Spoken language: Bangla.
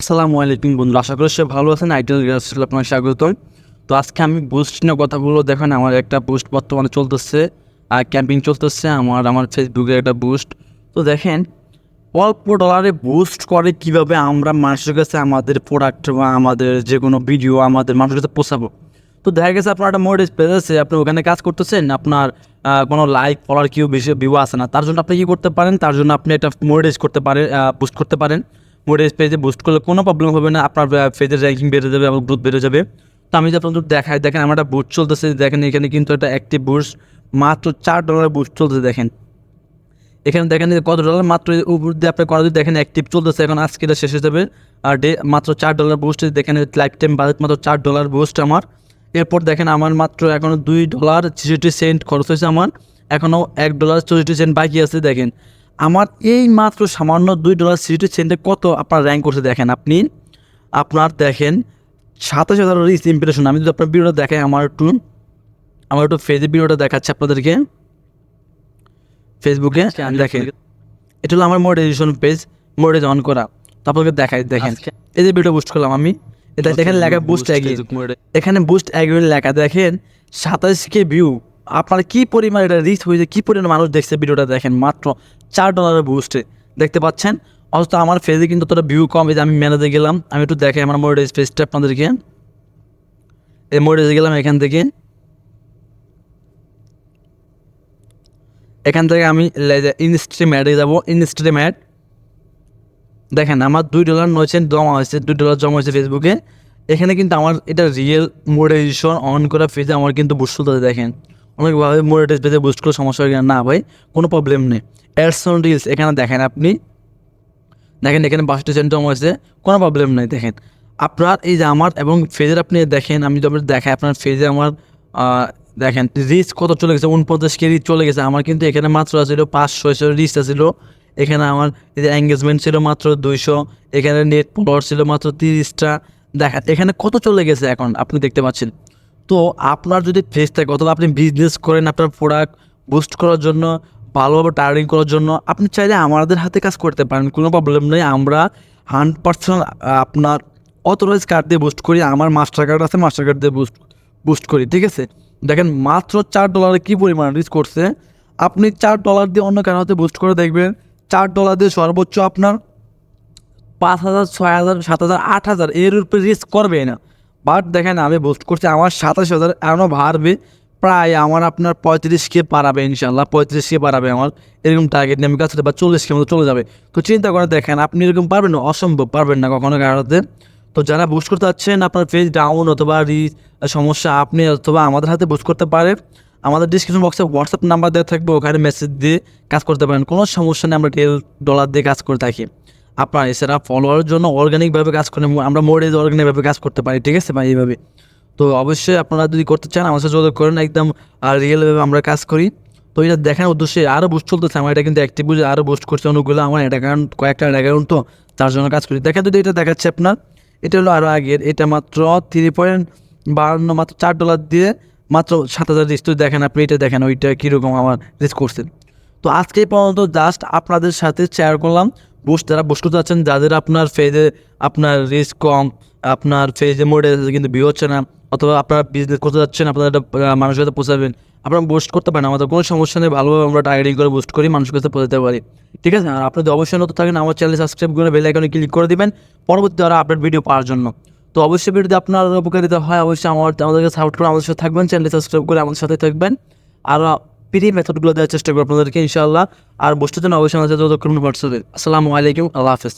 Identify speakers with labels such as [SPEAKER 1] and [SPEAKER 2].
[SPEAKER 1] আসসালামু আলাইকুম বন্ধুরা, আশা করি সব ভালো আছেন। আইটেল গ্যাসে আপনাকে স্বাগতম। তো আজকে আমি বুস্ট নিয়ে কথা বলবো। দেখেন আমার একটা বুস্ট বর্তমানে চলতেছে, আর ক্যাম্পিং চলতেছে আমার ফেসবুকের একটা বুস্ট। তো দেখেন অল্প ডলারে বুস্ট করে কিভাবে আমরা মানুষের কাছে আমাদের প্রোডাক্ট বা আমাদের যে কোনো ভিডিও আমাদের মানুষের কাছে পৌঁছাবো। তো দেখা গেছে আপনার একটা মোটিভ পেজ আছে, আপনি ওখানে কাজ করতেছেন, আপনার কোনো লাইক ফলোয়ার কেউ বেশি ভিউ আসে না। তার জন্য আপনি কী করতে পারেন, তার জন্য আপনি একটা মোটিভ করতে পারেন, বুস্ট করতে পারেন। মোটিভ পেজে বুস্ট করলে কোনো প্রবলেম হবে না, আপনার পেজের র্যাঙ্কিং বেড়ে যাবে এবং গ্রোথ বেড়ে যাবে। তো আমি যদি আপনাদের দেখাই, দেখেন আমার একটা বুস্ট চলতেছে। দেখেন এখানে কিন্তু একটা অ্যাক্টিভ বুস্ট, মাত্র $4 বুস্ট চলতেছে। দেখেন এখানে দেখেন কত ডলার, মাত্র উপর দিয়ে আপনি করা যদি দেখেন অ্যাক্টিভ চলতেছে। এখন আজকে এটা শেষ হয়ে যাবে। আর মাত্র $4 বুস্ট দেখেন, লাইফ টাইম বাজেট মাত্র $4 বুস্ট আমার। এরপর দেখেন আমার মাত্র এখনও $2.63 খরচ হয়েছে। আমার এখনও $1.64 বাকি আছে। দেখেন আমার এই মাত্র সামান্য $2.60 কত আপনার র্যাঙ্ক করছে। দেখেন আপনার দেখেন 27,000 রিচ ইমপ্রেশন। আমি যদি আপনার ভিডিওটা দেখাই, আমার একটু ফেজের ভিডিওটা দেখাচ্ছি আপনাদেরকে ফেসবুকে। দেখেন এটা হলো আমার মোটিভেশন পেজ, মোটিভ অন করা। তো আপনাকে দেখাই, দেখেন এই যে ভিডিও বুস্ট করলাম আমি, এটা দেখেন লেখা বুস্ট অ্যাগি, এখানে বুস্ট অ্যাগি লেখা। দেখেন 27K ভিউ। আপনার কী পরিমাণ এটা রিচ হয়েছে, কী পরিমাণ মানুষ দেখছে ভিডিওটা। দেখেন মাত্র $4 বুস্টে দেখতে পাচ্ছেন। অথচ আমার ফেজে কিন্তু তোরা ভিউ কম। এই যে আমি ম্যানেজে গেলাম, আমি একটু দেখাই আমার মোটিভ পেজটা আপনাদেরকে। এই মোটিভে গেলাম, এখান থেকে আমি ইনস্ট্রিম অ্যাডে যাবো। ইনস্ট্রিম অ্যাড দেখেন আমার $2.09 জমা হয়েছে, $2 জমা হয়েছে ফেসবুকে। এখানে কিন্তু আমার এটা রিয়েল মোটিভেশন অন করা পেজে আমার কিন্তু বুস্ট চলতে। দেখেন অনেকভাবে মোটিভ পেজে বুস্ট করে সমস্যা হয় না ভাই, কোনো প্রবলেম নেই। অ্যাডস অন রিলস এখানে দেখেন, আপনি দেখেন এখানে 62 জমা হয়েছে, কোনো প্রবলেম নেই। দেখেন আপনার এই যে আমার এবং ফেজের আপনি দেখেন, আমি যদি দেখাই আপনার ফেজে আমার দেখেন রিচ কত চলে গেছে, 49K রিচ চলে গেছে। আমার কিন্তু এখানে মাত্র ছিল 500 রিচ ছিল। এখানে আমার এই যে এঙ্গেজমেন্ট ছিল মাত্র 200, এখানে নেট ফলোয়ার ছিল মাত্র 30টা। দেখেন এখানে কত চলে গেছে এখন আপনি দেখতে পাচ্ছেন। তো আপনার যদি ফেজ থাকে অথবা আপনি বিজনেস করেন, আপনার প্রোডাক্ট বুস্ট করার জন্য, ভালোভাবে টার্গেটিং করার জন্য, আপনি চাইলে আমাদের হাতে কাজ করতে পারেন, কোনো প্রবলেম নেই। আমরা 100% আপনার অথরাইজ কার্ড দিয়ে বুস্ট করি। আমার মাস্টার কার্ড আছে, মাস্টার কার্ড দিয়ে বুস্ট করি, ঠিক আছে। দেখেন মাত্র $4 কী পরিমাণ রিচ করছে। আপনি $4 দিয়ে অন্য কারো হাতে বুস্ট করে দেখবেন, $4 দিয়ে সর্বোচ্চ আপনার 5,000, 6,000, 7,000, 8,000 এর উপরে রিচ করবে না। বাট দেখেন আমি বুস্ট করছি, আমার 27,000 এখনও বাড়বে। প্রায় আমার আপনার 35K পারাবে, ইনশাল্লাহ 35K পারাবে আমার। এরকম টার্গেট নিয়ে আমি কাজ করতে, বা 40K মতো চলে যাবে। তো চিন্তা করে দেখেন, আপনি এরকম পারবেন না, অসম্ভব পারবেন না কখনো কারোতে। তো যারা বুস্ট করতে যাচ্ছেন, আপনার পেজ ডাউন অথবা রিচ সমস্যা, আপনি অথবা আমাদের হাতে বুস্ট করতে পারেন। আমাদের ডিসক্রিপশন বক্সে হোয়াটসঅ্যাপ নাম্বার দেওয়া থাকবে, ওখানে মেসেজ দিয়ে কাজ করতে পারেন, কোনো সমস্যা নেই। আমরা $10 দিয়ে কাজ করে থাকি। আপনার এছাড়া ফলোয়ারের জন্য অর্গানিকভাবে কাজ করে, আমরা মোটিভ অর্গানিকভাবে কাজ করতে পারি, ঠিক আছে ভাই, এইভাবে। তো অবশ্যই আপনারা যদি করতে চান আমার সাথে যোগাযোগ করেন, একদম রিয়েলভাবে আমরা কাজ করি। তো এটা দেখার উদ্দেশ্যে আরও বুস্ট চলতেছে আমার, এটা কিন্তু অ্যাক্টিভ বুঝে আরও বুস্ট করছে অনেকগুলো আমার অ্যাকাউন্ট, কয়েকটা অ্যাকাউন্ট, তো তার জন্য কাজ করি। দেখেন যদি এটা দেখাচ্ছে আপনার, এটা হলো আরও আগের, এটা মাত্র 3.52, মাত্র $4 দিয়ে মাত্র 7,000 রিচ। তো দেখেন আপনি এটা দেখেন ওইটা কীরকম আমার রিচ করছে। তো আজকে পর্যন্ত জাস্ট আপনাদের সাথে শেয়ার করলাম বুস্ট, যারা বুস্ট করতে যাচ্ছেন, যাদের আপনার ফেজে আপনার রিস্ক কম, আপনার ফেজে মোডে কিন্তু ভিউ হচ্ছে না, অথবা আপনারা বিজনেস করতে যাচ্ছেন, আপনারা একটা মানুষের কাছে পৌঁছাবেন, আপনারা বুস্ট করতে পারেন। আমাদের কোনো সমস্যা নেই, ভালোভাবে আমরা টার্গেটিং করে বুস্ট করি, মানুষের কাছে পৌঁছাতে পারি, ঠিক আছে। আর আপনি যদি অবশ্যই নতুন থাকেন, আমার চ্যানেল সাবস্ক্রাইব করে বেল আইকনে ক্লিক করে দিবেন পরবর্তী আরও আপডেট ভিডিও পাওয়ার জন্য। তো অবশ্যই ভিডিওতে আপনার উপকারিতা হয়, অবশ্যই আমাদেরকে সাপোর্ট করে আমাদের সাথে থাকবেন, চ্যানেল সাবস্ক্রাইব করে আমাদের সাথে থাকবেন। আর ফ্রি মেথডগুলো দেওয়ার চেষ্টা করবো আপনাদেরকে, ইনশাআল্লাহ। আর বুস্টের জন্য অবশ্যই আমাদের যোগাযোগ করবেন হোয়াটসঅ্যাপে। আসসালামু আলাইকুম, আল্লাহ হাফেজ।